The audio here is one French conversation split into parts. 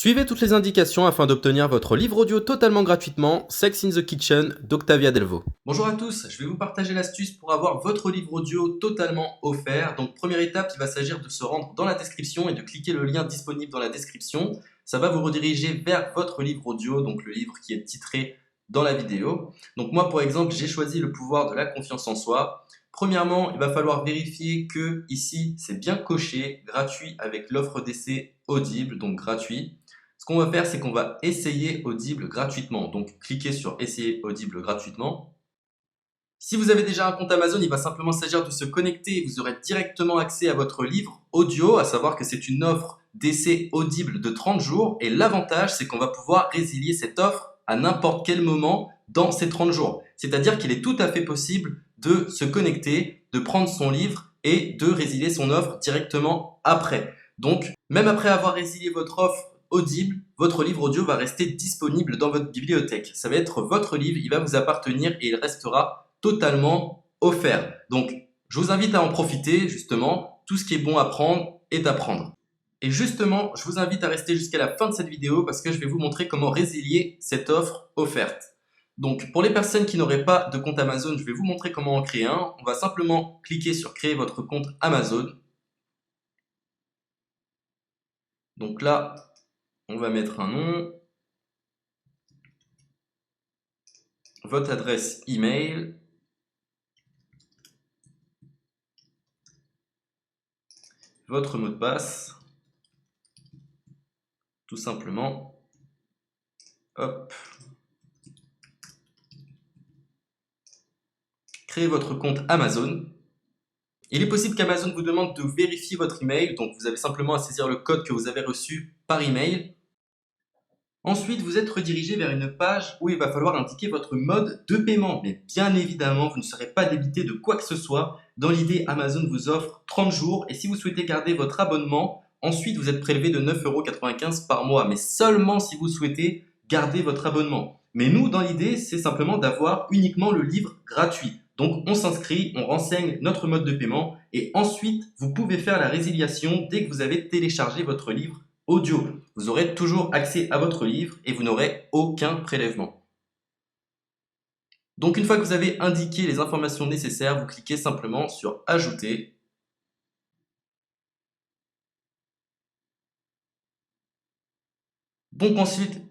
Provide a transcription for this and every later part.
Suivez toutes les indications afin d'obtenir votre livre audio totalement gratuitement, Sex in the Kitchen d'Octavia Delvaux. Bonjour à tous, je vais vous partager l'astuce pour avoir votre livre audio totalement offert. Donc première étape, il va s'agir de se rendre dans la description et de cliquer le lien disponible dans la description. Ça va vous rediriger vers votre livre audio, donc le livre qui est titré dans la vidéo. Donc moi par exemple, j'ai choisi le pouvoir de la confiance en soi. Premièrement, il va falloir vérifier que ici c'est bien coché, gratuit avec l'offre d'essai Audible, donc gratuit. Ce qu'on va faire, c'est qu'on va essayer Audible gratuitement. Donc cliquez sur essayer Audible gratuitement. Si vous avez déjà un compte Amazon, il va simplement s'agir de se connecter et vous aurez directement accès à votre livre audio, à savoir que c'est une offre d'essai Audible de 30 jours. Et l'avantage, c'est qu'on va pouvoir résilier cette offre à n'importe quel moment dans ces 30 jours. C'est-à-dire qu'il est tout à fait possible de se connecter, de prendre son livre et de résilier son offre directement après. Donc, même après avoir résilié votre offre Audible, votre livre audio va rester disponible dans votre bibliothèque. Ça va être votre livre, il va vous appartenir et il restera totalement offert. Donc, je vous invite à en profiter, justement. Tout ce qui est bon à prendre est à prendre. Et justement, je vous invite à rester jusqu'à la fin de cette vidéo parce que je vais vous montrer comment résilier cette offre offerte. Donc, pour les personnes qui n'auraient pas de compte Amazon, je vais vous montrer comment en créer un. On va simplement cliquer sur créer votre compte Amazon. Donc là, on va mettre un nom, votre adresse email, votre mot de passe, tout simplement. Hop. Créez votre compte Amazon. Il est possible qu'Amazon vous demande de vérifier votre email, donc vous avez simplement à saisir le code que vous avez reçu par email. Ensuite, vous êtes redirigé vers une page où il va falloir indiquer votre mode de paiement. Mais bien évidemment, vous ne serez pas débité de quoi que ce soit. Dans l'idée, Amazon vous offre 30 jours et si vous souhaitez garder votre abonnement, ensuite vous êtes prélevé de 9,95 € par mois, mais seulement si vous souhaitez garder votre abonnement. Mais nous, dans l'idée, c'est simplement d'avoir uniquement le livre gratuit. Donc on s'inscrit, on renseigne notre mode de paiement et ensuite vous pouvez faire la résiliation dès que vous avez téléchargé votre livre audio. Vous aurez toujours accès à votre livre et vous n'aurez aucun prélèvement. Donc une fois que vous avez indiqué les informations nécessaires, vous cliquez simplement sur Ajouter. Donc ensuite,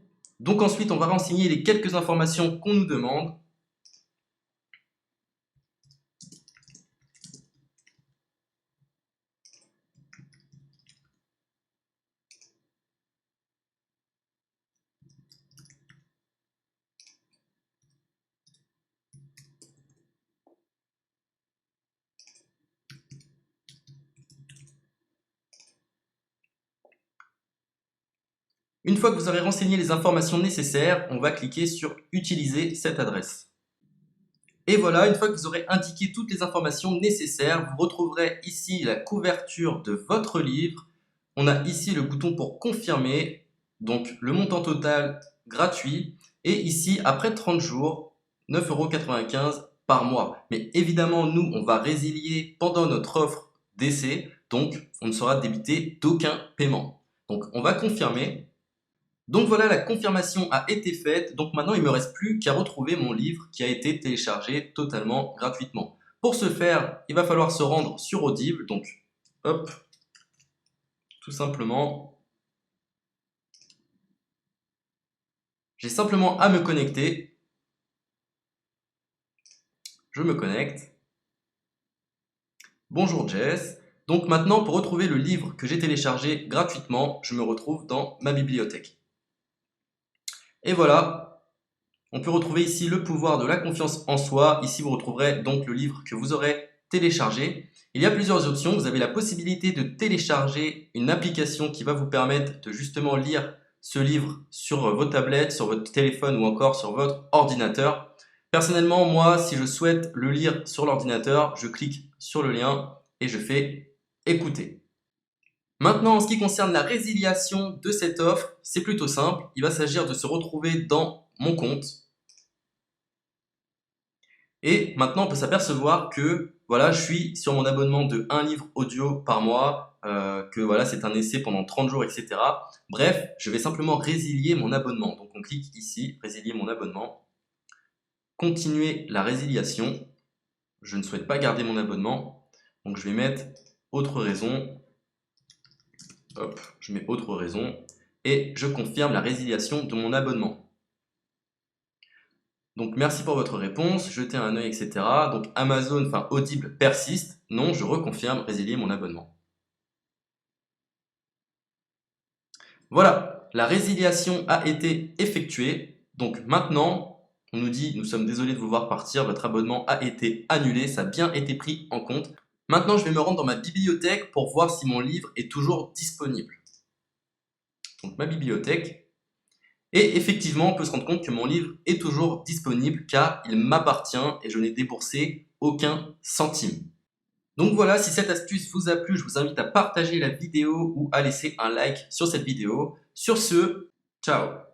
on va renseigner les quelques informations qu'on nous demande. Une fois que vous aurez renseigné les informations nécessaires, on va cliquer sur Utiliser cette adresse. Et voilà, une fois que vous aurez indiqué toutes les informations nécessaires, vous retrouverez ici la couverture de votre livre. On a ici le bouton pour confirmer, donc le montant total gratuit. Et ici, après 30 jours, 9,95 € par mois. Mais évidemment, nous, on va résilier pendant notre offre d'essai, donc on ne sera débité d'aucun paiement. Donc on va confirmer. Donc voilà, la confirmation a été faite, donc maintenant il ne me reste plus qu'à retrouver mon livre qui a été téléchargé totalement gratuitement. Pour ce faire, il va falloir se rendre sur Audible, donc hop, tout simplement. J'ai simplement à me connecter. Je me connecte. Bonjour Jess. Donc maintenant, pour retrouver le livre que j'ai téléchargé gratuitement, je me retrouve dans ma bibliothèque. Et voilà, on peut retrouver ici le pouvoir de la confiance en soi. Ici, vous retrouverez donc le livre que vous aurez téléchargé. Il y a plusieurs options. Vous avez la possibilité de télécharger une application qui va vous permettre de justement lire ce livre sur vos tablettes, sur votre téléphone ou encore sur votre ordinateur. Personnellement, moi, si je souhaite le lire sur l'ordinateur, je clique sur le lien et je fais écouter. Maintenant, en ce qui concerne la résiliation de cette offre, c'est plutôt simple. Il va s'agir de se retrouver dans mon compte. Et maintenant, on peut s'apercevoir que voilà, je suis sur mon abonnement de 1 livre audio par mois. que voilà, c'est un essai pendant 30 jours, etc. Bref, je vais simplement résilier mon abonnement. Donc on clique ici, résilier mon abonnement, continuer la résiliation. Je ne souhaite pas garder mon abonnement, donc je vais mettre autre raison. Hop, je mets autre raison et je confirme la résiliation de mon abonnement. Donc merci pour votre réponse, jetez un œil, etc. Donc Amazon, enfin Audible persiste. Non, je reconfirme, résilier mon abonnement. Voilà, la résiliation a été effectuée. Donc maintenant, on nous dit, nous sommes désolés de vous voir partir, votre abonnement a été annulé, ça a bien été pris en compte. Maintenant, je vais me rendre dans ma bibliothèque pour voir si mon livre est toujours disponible. Donc ma bibliothèque. Et effectivement, on peut se rendre compte que mon livre est toujours disponible car il m'appartient et je n'ai déboursé aucun centime. Donc voilà, si cette astuce vous a plu, je vous invite à partager la vidéo ou à laisser un like sur cette vidéo. Sur ce, ciao!